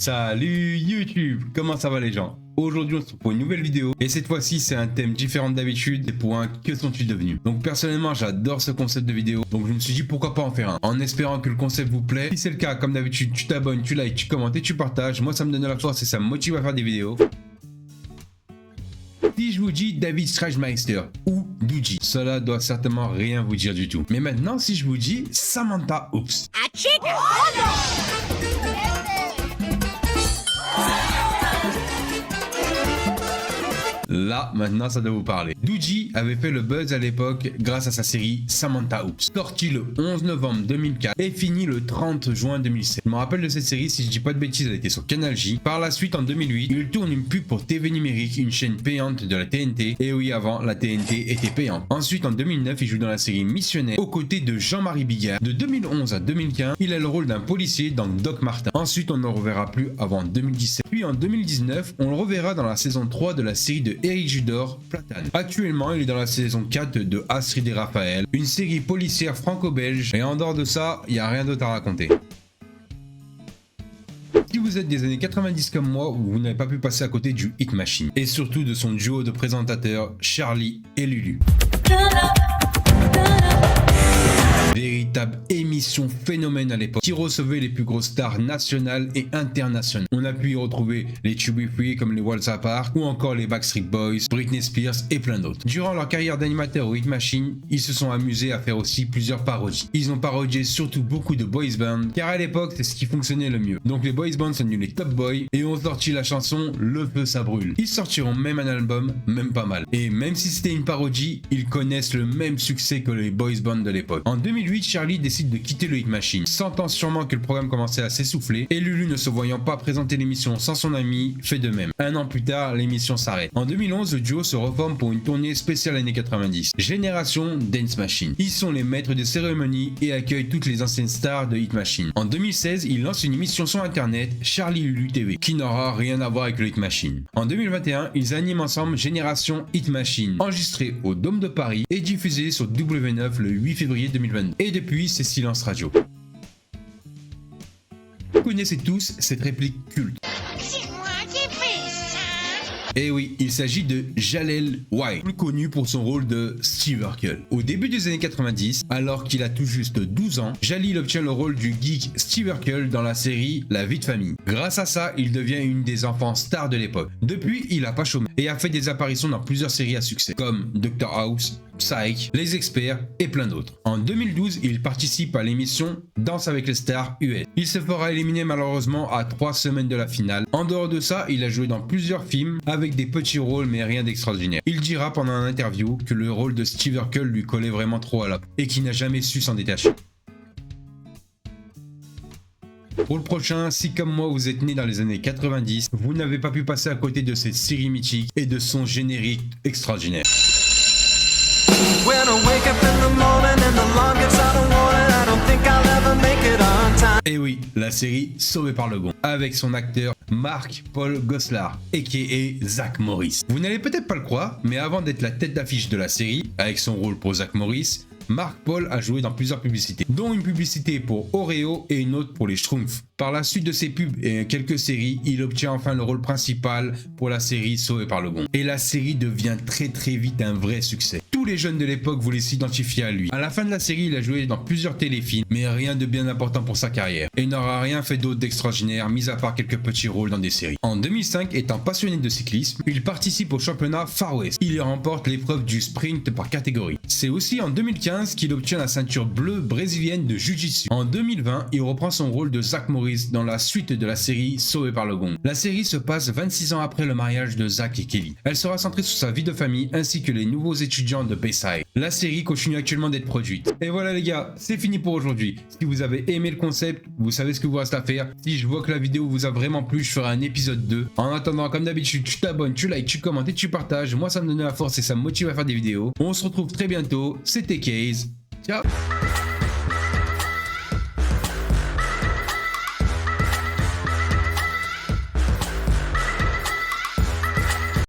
Salut YouTube, comment ça va les gens? Aujourd'hui on se retrouve pour une nouvelle vidéo et cette fois-ci c'est un thème différent d'habitude. C'est pour un que sont-ils devenus. Donc personnellement j'adore ce concept de vidéo, donc je me suis dit pourquoi pas en faire un, en espérant que le concept vous plaît. Si c'est le cas, comme d'habitude, tu t'abonnes, tu likes, tu commentes et tu partages. Moi ça me donne de la force et ça me motive à faire des vidéos. Si je vous dis David Streichmeister ou Dougie, cela doit certainement rien vous dire du tout. Mais maintenant si je vous dis Samantha Oops. Là, maintenant, ça doit vous parler. Dougie avait fait le buzz à l'époque grâce à sa série Samantha Oops, sortie le 11 novembre 2004 et finie le 30 juin 2007. Je me rappelle de cette série, si je dis pas de bêtises, elle était sur Canal J. Par la suite, en 2008, il tourne une pub pour TV Numérique, une chaîne payante de la TNT. Et oui, avant, la TNT était payante. Ensuite, en 2009, il joue dans la série Missionnaire aux côtés de Jean-Marie Bigard. De 2011 à 2015, il a le rôle d'un policier dans Doc Martin. Ensuite, on ne le reverra plus avant 2017. Puis en 2019, on le reverra dans la saison 3 de la série de Eric Judor, Platane. Actuellement, il est dans la saison 4 de Astrid et Raphaël, une série policière franco-belge, et en dehors de ça, il n'y a rien d'autre à raconter. Si vous êtes des années 90 comme moi, vous n'avez pas pu passer à côté du Hit Machine, et surtout de son duo de présentateurs, Charlie et Lulu. Véritable émission phénomène à l'époque, qui recevait les plus grosses stars nationales et internationales. On a pu y retrouver les Chubby Free comme les Walzer Park ou encore les Backstreet Boys, Britney Spears et plein d'autres. Durant leur carrière d'animateur au Hit Machine, ils se sont amusés à faire aussi plusieurs parodies. Ils ont parodié surtout beaucoup de boys bands, car à l'époque c'est ce qui fonctionnait le mieux. Donc les boys bands sont devenus les Top Boys et ont sorti la chanson Le Feu ça brûle. Ils sortiront même un album, même pas mal. Et même si c'était une parodie, ils connaissent le même succès que les boys bands de l'époque. En 2008, Charlie décide de quitter le Hit Machine, sentant sûrement que le programme commençait à s'essouffler, et Lulu ne se voyant pas présenter l'émission sans son ami, fait de même. Un an plus tard, l'émission s'arrête. En 2011, le duo se reforme pour une tournée spéciale années 90. Génération Dance Machine. Ils sont les maîtres des cérémonies et accueillent toutes les anciennes stars de Hit Machine. En 2016, ils lancent une émission sur internet, Charlie Lulu TV, qui n'aura rien à voir avec le Hit Machine. En 2021, ils animent ensemble Génération Hit Machine, enregistré au Dôme de Paris et diffusé sur W9 le 8 février 2022. Et depuis, c'est silence radio. Vous connaissez tous cette réplique culte. C'est moi qui ai fait ça. Et oui, il s'agit de Jaleel White, plus connu pour son rôle de Steve Urkel. Au début des années 90, alors qu'il a tout juste 12 ans, Jaleel obtient le rôle du geek Steve Urkel dans la série La Vie de Famille. Grâce à ça, il devient une des enfants stars de l'époque. Depuis, il a pas chômé et a fait des apparitions dans plusieurs séries à succès, comme Dr House, Psych, Les Experts et plein d'autres. En 2012, il participe à l'émission Danse avec les stars US. Il se fera éliminer malheureusement à 3 semaines de la finale. En dehors de ça, il a joué dans plusieurs films avec des petits rôles mais rien d'extraordinaire. Il dira pendant un interview que le rôle de Steve Urkel lui collait vraiment trop à la peau et qu'il n'a jamais su s'en détacher. Pour le prochain, si comme moi vous êtes né dans les années 90, vous n'avez pas pu passer à côté de cette série mythique et de son générique extraordinaire. Et oui, la série Sauvé par le Gond, avec son acteur Mark-Paul Gosselaar, a.k.a. Zach Morris. Vous n'allez peut-être pas le croire, mais avant d'être la tête d'affiche de la série, avec son rôle pour Zach Morris, Mark-Paul a joué dans plusieurs publicités, dont une publicité pour Oreo et une autre pour les Schtroumpfs. Par la suite de ses pubs et quelques séries, il obtient enfin le rôle principal pour la série Sauvé par le Gond. Et la série devient très vite un vrai succès. Tous les jeunes de l'époque voulaient s'identifier à lui. À la fin de la série, il a joué dans plusieurs téléfilms, mais rien de bien important pour sa carrière. Et n'aura rien fait d'autre d'extraordinaire, mis à part quelques petits rôles dans des séries. En 2005, étant passionné de cyclisme, il participe au championnat Far West. Il y remporte l'épreuve du sprint par catégorie. C'est aussi en 2015 qu'il obtient la ceinture bleue brésilienne de Jiu-Jitsu. En 2020, il reprend son rôle de Zach Morris dans la suite de la série Sauvé par le Gond. La série se passe 26 ans après le mariage de Zach et Kelly. Elle sera centrée sur sa vie de famille ainsi que les nouveaux étudiants de Bayside. La série continue actuellement d'être produite. Et voilà les gars, c'est fini pour aujourd'hui. Si vous avez aimé le concept, vous savez ce que vous reste à faire. Si je vois que la vidéo vous a vraiment plu, je ferai un épisode 2. En attendant, comme d'habitude, tu t'abonnes, tu likes, tu commentes et tu partages. Moi ça me donne la force et ça me motive à faire des vidéos. On se retrouve très bientôt. C'était Case. Ciao.